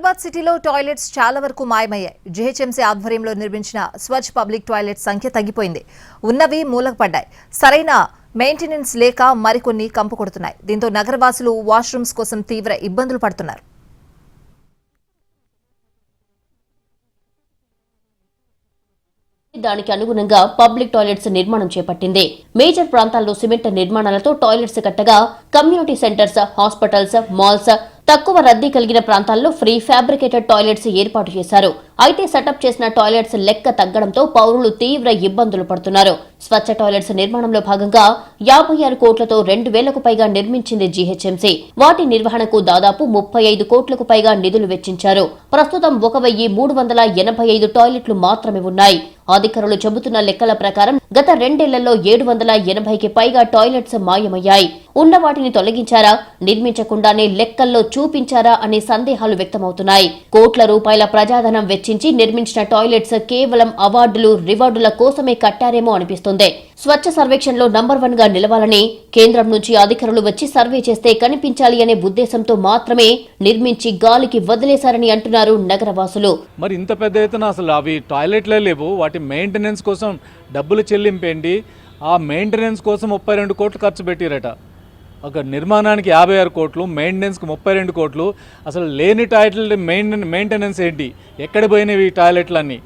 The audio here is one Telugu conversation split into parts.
హైదరాబాద్ సిటీలో టాయిలెట్స్ చాలా వరకు మాయమయ్యాయి. జీహెచ్ఎంసీ ఆధ్వర్యంలో నిర్మించిన స్వచ్ఛ పబ్లిక్ టాయిలెట్ సంఖ్య తగ్గిపోయింది. ఉన్నవి మూలకు పడ్డాయి. సరైన మెయింటెనెన్స్ లేక మరికొన్ని కంపు కొడుతున్నాయి. దీంతో నగరవాసులు వాష్రూమ్స్ కోసం తీవ్ర ఇబ్బందులు పడుతున్నారు. దానికి అనుగుణంగా పబ్లిక్ టాయిలెట్స్ నిర్మాణం చేపట్టింది. మేజర్ ప్రాంతాల్లో సిమెంట్ నిర్మాణాలతో టాయిలెట్స్ కట్టగా కమ్యూనిటీ సెంటర్స్, హాస్పిటల్స్, మాల్స్, తక్కువ రద్దీ కలిగిన ప్రాంతాల్లో ఫ్రీ ఫ్యాబ్రికేటెడ్ టాయిలెట్స్ ఏర్పాటు చేశారు. అయితే సెటప్ చేసిన టాయిలెట్స్ లెక్క తగ్గడంతో పౌరులు తీవ్ర ఇబ్బందులు పడుతున్నారు. స్వచ్ఛ టాయిలెట్స్ నిర్మాణంలో భాగంగా 56 కోట్లతో 2,000కు పైగా నిర్మించింది జీహెచ్ఎంసీ. వాటి నిర్వహణకు దాదాపు 35 కోట్లకు పైగా నిధులు వెచ్చించారు. ప్రస్తుతం 1,385 టాయిలెట్లు మాత్రమే ఉన్నాయి. అధికారులు చెబుతున్న లెక్కల ప్రకారం గత 2 ఏళ్లలో 780కి పైగా టాయిలెట్స్ మాయమయ్యాయి. ఉన్న వాటిని తొలగించారా, నిర్మించకుండానే లెక్కల్లో చూపించారా అనే సందేహాలు వ్యక్తమవుతున్నాయి. కోట్ల రూపాయల ప్రజాధనం వెచ్చించి నిర్మించిన టాయిలెట్స్ కేవలం అవార్డులు, రివార్డుల కోసమే కట్టారేమో అనిపిస్తుంది. స్వచ్ఛ సర్వేక్షణలో నంబర్ 1 గా నిలవాలని కేంద్రం నుంచి అధికారులు వచ్చి సర్వే చేస్తే కనిపించాలి అనే ఉద్దేశంతో మాత్రమే నిర్మించి గాలికి వదిలేశారని అంటున్నారు నగరవాసులు. మరి ఇంత పెద్ద ఎత్తున అసలు అవి టాయిలెట్లే లేవు, వాటి మెయింటెనెన్స్ కోసం డబ్బులు చెల్లింపేండి. ఆ మెయింటెనెన్స్ కోసం 32 కోట్లు ఖర్చు పెట్టిరట. ఒక నిర్మాణానికి 56 కోట్లు, మెయింటెనెన్స్కి 32 కోట్లు. అసలు లేని టాయిలెట్ మెయింటెనెన్స్ ఏంటి? ఎక్కడ పోయినవి ఈ టాయిలెట్లన్నీ?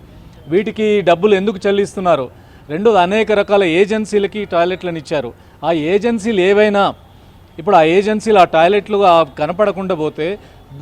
వీటికి డబ్బులు ఎందుకు చెల్లిస్తున్నారు? రెండోది, అనేక రకాల ఏజెన్సీలకి టాయిలెట్లను ఇచ్చారు. ఆ ఏజెన్సీలు ఏవైనా ఇప్పుడు ఆ ఏజెన్సీలు ఆ టాయిలెట్లు కనపడకుండా పోతే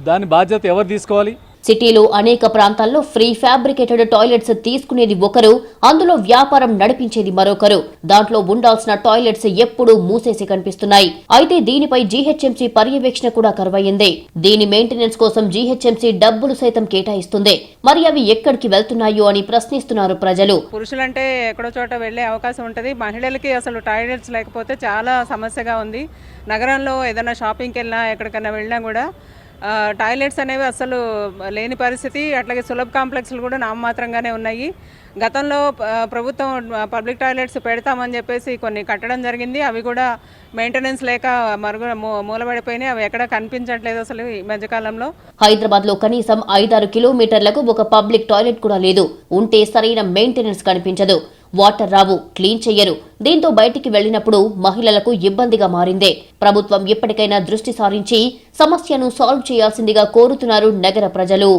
దాని బాధ్యత ఎవరు తీసుకోవాలి? సిటీలో అనేక ప్రాంతాల్లో ఫ్రీ ఫ్యాబ్రికేటెడ్ టాయిలెట్స్ తీసుకునేది ఒకరు, అందులో వ్యాపారం నడిపించేది మరొకరు. దాంట్లో ఉండాల్సిన టాయిలెట్స్ ఎప్పుడూ మూసేసి కనిపిస్తున్నాయి. అయితే దీనిపై జీహెచ్ఎంసీ పర్యవేక్షణ కూడా కరువయ్యింది. దీని మెయింటెనెన్స్ కోసం జీహెచ్ఎంసీ డబ్బులు సైతం కేటాయిస్తుంది. మరి అవి ఎక్కడికి వెళ్తున్నాయో అని ప్రశ్నిస్తున్నారు ప్రజలు. పురుషులంటే ఎక్కడో చోట వెళ్లే అవకాశం ఉంటుంది, మహిళలకి అసలు టాయిలెట్స్ లేకపోతే చాలా సమస్యగా ఉంది. నగరంలో ఏదైనా షాపింగ్కి వెళ్ళినా, ఎక్కడికైనా వెళ్ళినా కూడా టాయిలెట్స్ అనేవి అసలు లేని పరిస్థితి. అట్లాగే సులభ కాంప్లెక్స్లు కూడా నామమాత్రంగానే ఉన్నాయి. గతంలో ప్రభుత్వం పబ్లిక్ టాయిలెట్స్ పెడతామని చెప్పేసి కొన్ని కట్టడం జరిగింది. అవి కూడా మెయింటెనెన్స్ లేక మూలబడిపోయినాయి. అవి ఎక్కడ కనిపించట్లేదు అసలు ఈ మధ్యకాలంలో. హైదరాబాద్ లో కనీసం 5-6 కిలోమీటర్లకు ఒక పబ్లిక్ టాయిలెట్ కూడా లేదు. ఉంటే సరైన మెయింటెనెన్స్ కనిపించదు. వాటర్ రావు, క్లీన్ చెయ్యరు. దీంతో బయటికి వెళ్లినప్పుడు మహిళలకు ఇబ్బందిగా మారిందే. ప్రభుత్వం ఇప్పటికైనా దృష్టి సారించి సమస్యను సాల్వ్ చేయాల్సిందిగా కోరుతున్నారు నగర ప్రజలు.